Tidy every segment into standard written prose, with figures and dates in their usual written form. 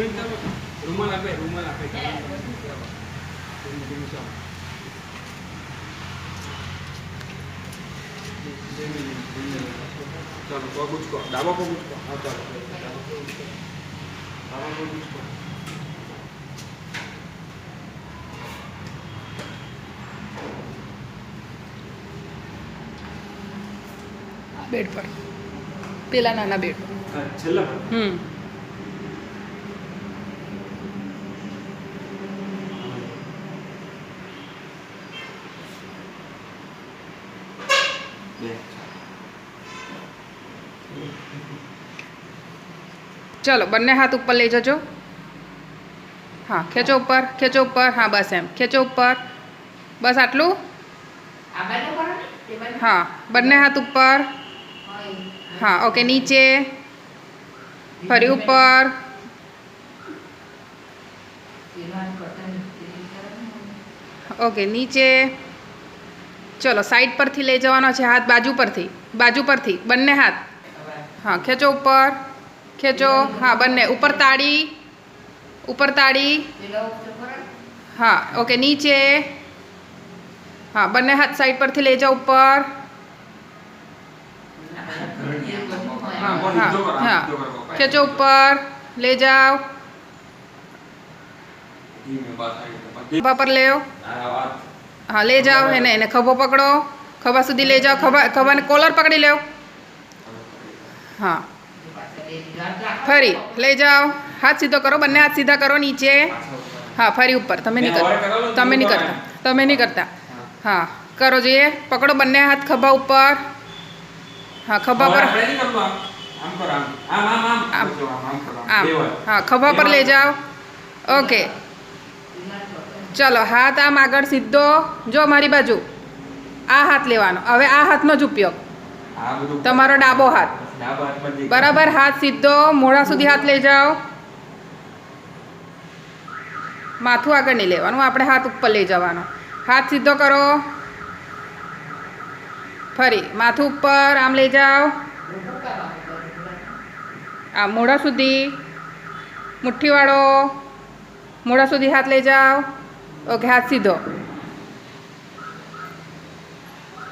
રૂમાલ આપે ચાલો પગ ઉચકો ડાબો પગ ઉચકો હા ચાલો ડાબો પગ ઉચકો બેડ પર પેલા નાના બેડ પર છેલ્લા चलो बन्ने हाथ ऊपर ले जाओ। हाँ खेचो ऊपर हाँ बस एम खेचो ऊपर बस आटलू हाँ बन्ने हाथ ऊपर हाँ ओके नीचे फरी ऊपर ओके नीचे चलो साइड पर थी ले जवानो छे हाथ बाजू पर थी बन्ने हाथ हाँ खेचो ऊपर खेचो हाँ बन्ने ऊपर ताड़ी हाँ ओके नीचे हाँ बन्ने हाथ साइड पर थी ले जाओ ऊपर हाँ हाँ खेचो ऊपर ले जाओ खभा पर ले हाँ ले जाओ है ने खभो पकड़ो खभा सुधी ले जाओ खभा ने कॉलर पकड़ी लो हाँ फरी ले जाओ हाथ सीधो करो बन्ने हाथ सीधा करो नीचे हाँ फरी ऊपर तमे नहीं करता हाँ करो जी पकड़ो बन्ने हाथ खभा ऊपर हाँ खभा पर हाँ खभा पर ले जाओ ओके चलो हाथ आम आगळ सीधो जो मारी बाजू आ हाथ लेवानो हवे आ हाथनो ज उपयोग तमारो डाबो हाथ बराबर हाथ सीधो मोढ़ा सुधी हाथ ले जाओ माथू आगळ नहीं लेवानुं आपणे हाथ ऊपर ले जवानो हाथ सीधो करो फरी माथू ऊपर आम ले जाओ आ मोढ़ा सुधी मुठ्ठी वाळो मोढ़ा सुधी हाथ ले जाओ ओके हाथ सीधो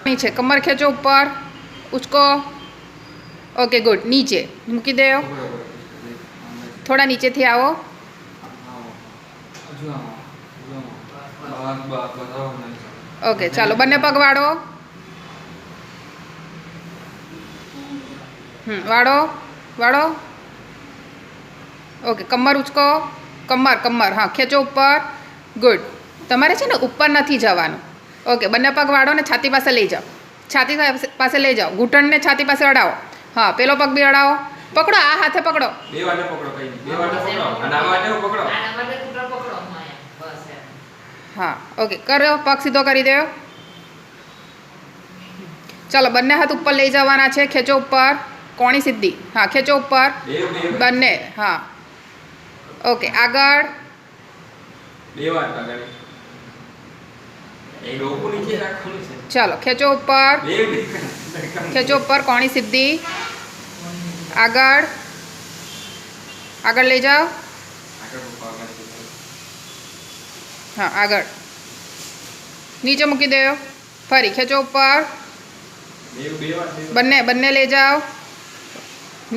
नीचे कमर खेचो ऊपर उसको ओके गुड नीचे मूकी दो थोड़ा नीचे थी आओ ओके चलो बन्ने पग वाड़ो वाड़ो वाड़ो ओके कमर उचको कमर हाँ खेचो ऊपर गुड तमारे छे ने ऊपर नहीं जवानुं ओके बन्ने पग वाड़ो ने छाती पासे लई जाओ छाती पासे लई जाओ घूंटण ने छाती पासे अड़ाओ हाँ पेलो पग भी अड़ाओ पकड़ो आ हाथे पकड़ो बे वाटे पकड़ो कई बे वाटे पकड़ो અને આ વાटे પકड़ो हाँ ओके करो पग सीधो करी दो चलो बन्ने हाथ ऊपर ले जवाना छे खेचो ऊपर कोणी सीधी हाँ खेचो ऊपर बन्ने हाँ ओके आगळ બે વાત આગળ એ લોકો નીચે રાખવાનું છે चलो खेचो ऊपर कोणी सीधी आगळ आगळ ले जाओ हाँ आगळ नीचे मूकी दो फरी खेचो ऊपर बन्ने ले जाओ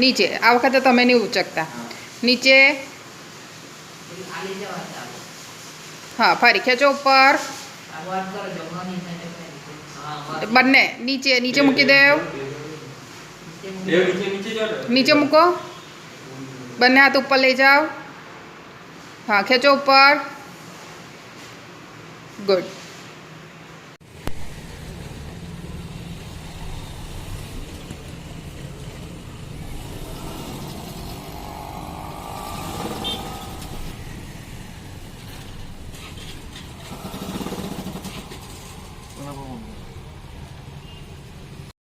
नीचे आ वखते तमे नहीं उचकता नीचे हाँ फरी खेचो ऊपर बन्ने नीचे मूकी दो नीचे मूको बन्ने हाथ ऊपर ले जाओ हाँ खेचो ऊपर गुड